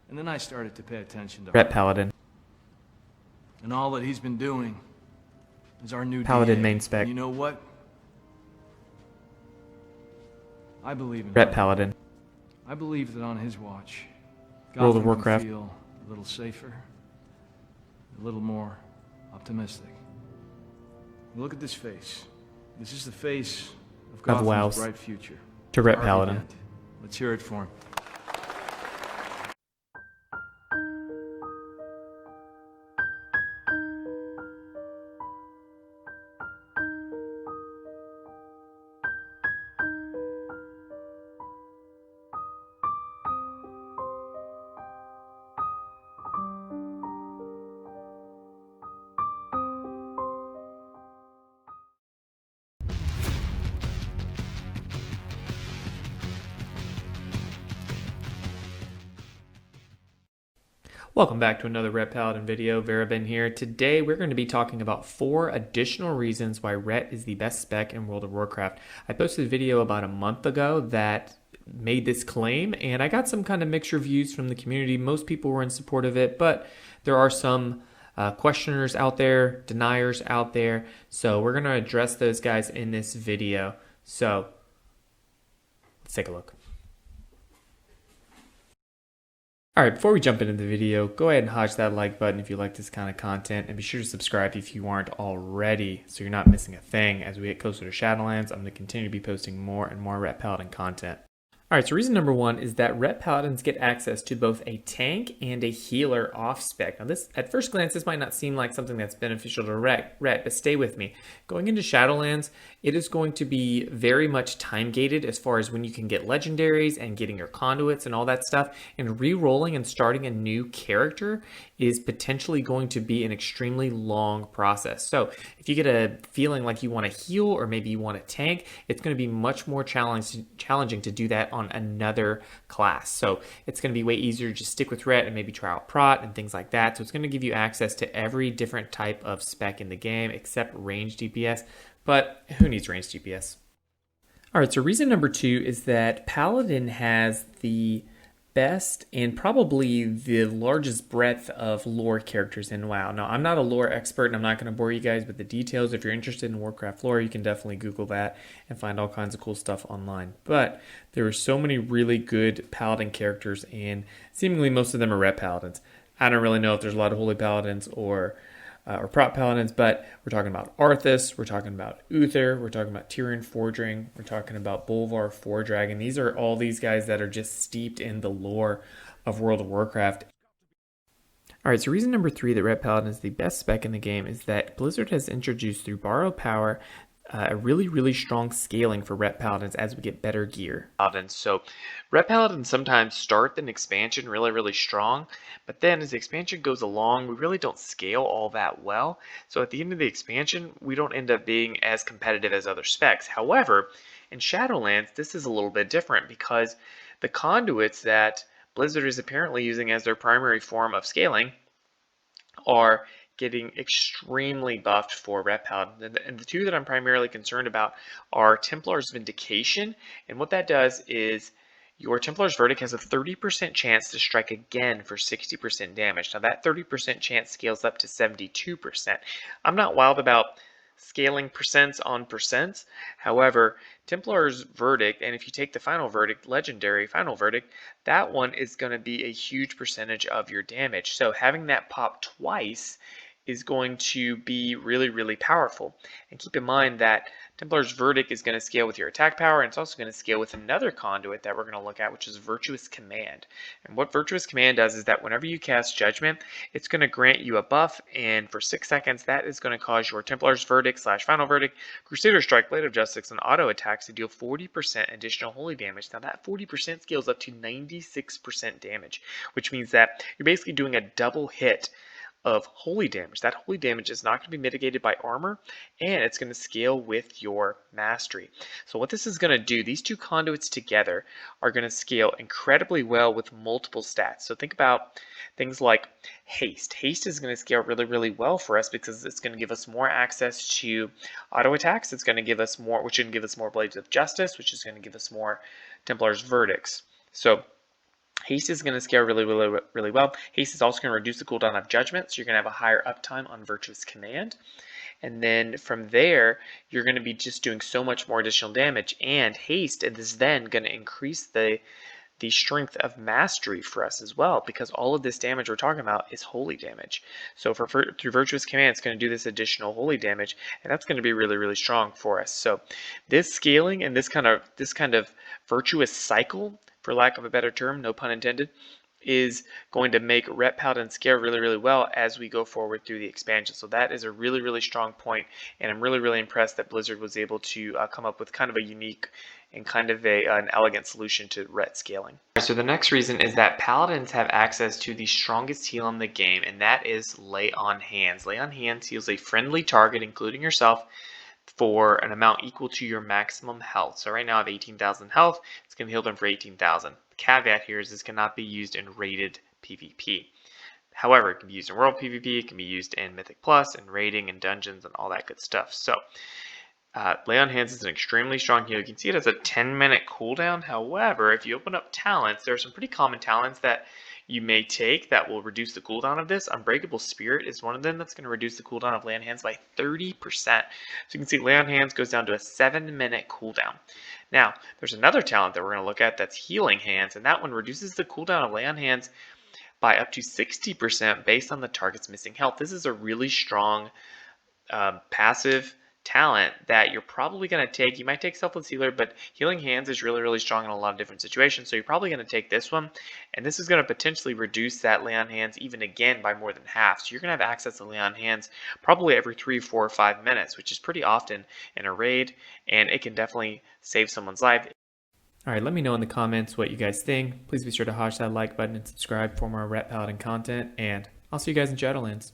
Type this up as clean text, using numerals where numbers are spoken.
And then I started to pay attention to Ret Paladin. And all that he's been doing is our new Paladin DA. main spec. And you know what? I believe in Ret him. Paladin. I believe that on his watch, World of Gotham Warcraft. can feel a little safer, a little more optimistic. Look at this face. This is the face of Gotham's WoWs. bright future. To Ret Harvey Paladin. Dent. Let's hear it for him. Welcome back to another Ret Paladin video. Verabin here. Today we're going to be talking about 4 additional reasons why Ret is the best spec in World of Warcraft. I posted a video about a month ago that made this claim, and I got some kind of mixed reviews from the community. Most people were in support of it, but there are some questioners out there, deniers out there, so we're going to address those guys in this video. So let's take a look. Alright, before we jump into the video, go ahead and hodge that like button if you like this kind of content, and be sure to subscribe if you aren't already so you're not missing a thing. As we get closer to Shadowlands, I'm going to continue to be posting more and more Ret Paladin content. Alright, so reason number 1 is that Ret Paladins get access to both a tank and a healer off spec. Now this, at first glance, this might not seem like something that's beneficial to Ret, but stay with me. Going into Shadowlands, it is going to be very much time gated as far as when you can get legendaries and getting your conduits and all that stuff. And re-rolling and starting a new character is potentially going to be an extremely long process. So if you get a feeling like you want to heal or maybe you want to tank, it's going to be much more challenging to do that on another class. So it's going to be way easier to just stick with Ret and maybe try out Prot and things like that. So it's going to give you access to every different type of spec in the game except range DPS. But who needs range DPS? Alright, so reason number 2 is that Paladin has the best and probably the largest breadth of lore characters in WoW. Now, I'm not a lore expert and I'm not going to bore you guys with the details. If you're interested in Warcraft lore, you can definitely Google that and find all kinds of cool stuff online. But there are so many really good Paladin characters, and seemingly most of them are Ret Paladins. I don't really know if there's a lot of Holy Paladins or Prot Paladins, but we're talking about Arthas, we're talking about Uther, we're talking about Tyrion Fordring, we're talking about Bolvar Fordragon. These are all these guys that are just steeped in the lore of World of Warcraft. Alright, so reason number 3 that Ret Paladin is the best spec in the game is that Blizzard has introduced through borrowed power a really strong scaling for Ret Paladins as we get better gear. So Ret Paladins sometimes start an expansion really strong, but then as the expansion goes along, we really don't scale all that well. So at the end of the expansion, we don't end up being as competitive as other specs. However, in Shadowlands, this is a little bit different because the conduits that Blizzard is apparently using as their primary form of scaling are getting extremely buffed for Ret Paladin. And the 2 that I'm primarily concerned about are Templar's Vindication. And what that does is your Templar's Verdict has a 30% chance to strike again for 60% damage. Now that 30% chance scales up to 72%. I'm not wild about scaling percents on percents. However, Templar's Verdict, and if you take the Final Verdict, Legendary Final Verdict, that one is going to be a huge percentage of your damage. So having that pop twice is going to be really powerful. And keep in mind that Templar's Verdict is going to scale with your attack power, and it's also going to scale with another conduit that we're going to look at, which is Virtuous Command. And what Virtuous Command does is that whenever you cast Judgment, it's going to grant you a buff, and for 6 seconds, that is going to cause your Templar's Verdict / Final Verdict, Crusader Strike, Blade of Justice, and auto attacks to deal 40% additional holy damage. Now that 40% scales up to 96% damage, which means that you're basically doing a double hit of holy damage. That holy damage is not going to be mitigated by armor, and it's going to scale with your mastery. So what this is going to do, these 2 conduits together are going to scale incredibly well with multiple stats. So think about things like haste. Haste is going to scale really well for us because it's going to give us more access to auto attacks. It's going to give us more, which is going to give us more Blades of Justice, which is going to give us more Templar's Verdicts. So Haste is going to scale really well. Haste is also going to reduce the cooldown of Judgment, so you're going to have a higher uptime on Virtuous Command. And then from there, you're going to be just doing so much more additional damage. And Haste is then going to increase the strength of Mastery for us as well, because all of this damage we're talking about is holy damage. So through Virtuous Command, it's going to do this additional holy damage, and that's going to be really strong for us. So this scaling and this kind of virtuous cycle, for lack of a better term, no pun intended, is going to make Ret Paladin scale really well as we go forward through the expansion. So that is a really strong point, and I'm really impressed that Blizzard was able to come up with kind of a unique and kind of an elegant solution to Ret scaling. So the next reason is that Paladins have access to the strongest heal in the game, and that is Lay on Hands. Lay on Hands heals a friendly target, including yourself, for an amount equal to your maximum health. So right now I have 18,000 health. It's going to heal them for 18,000. The caveat here is this cannot be used in rated PvP. However, it can be used in World PvP, it can be used in Mythic Plus, and raiding, and dungeons, and all that good stuff. So Lay on Hands is an extremely strong heal. You can see it has a 10-minute cooldown. However, if you open up talents, there are some pretty common talents that you may take that will reduce the cooldown of this. Unbreakable Spirit is one of them that's going to reduce the cooldown of Lay on Hands by 30%. So you can see Lay on Hands goes down to a 7-minute cooldown. Now, there's another talent that we're going to look at that's Healing Hands, and that one reduces the cooldown of Lay on Hands by up to 60% based on the target's missing health. This is a really strong passive talent that you're probably going to take. You might take Selfless Healer, but Healing Hands is really strong in a lot of different situations, so you're probably going to take this one, and this is going to potentially reduce that Lay on Hands even again by more than half. So you're going to have access to Lay on Hands probably every 3, 4, or 5 minutes, which is pretty often in a raid, and it can definitely save someone's life. Alright, let me know in the comments what you guys think. Please be sure to hash that like button and subscribe for more Ret Paladin content, and I'll see you guys in Shadowlands.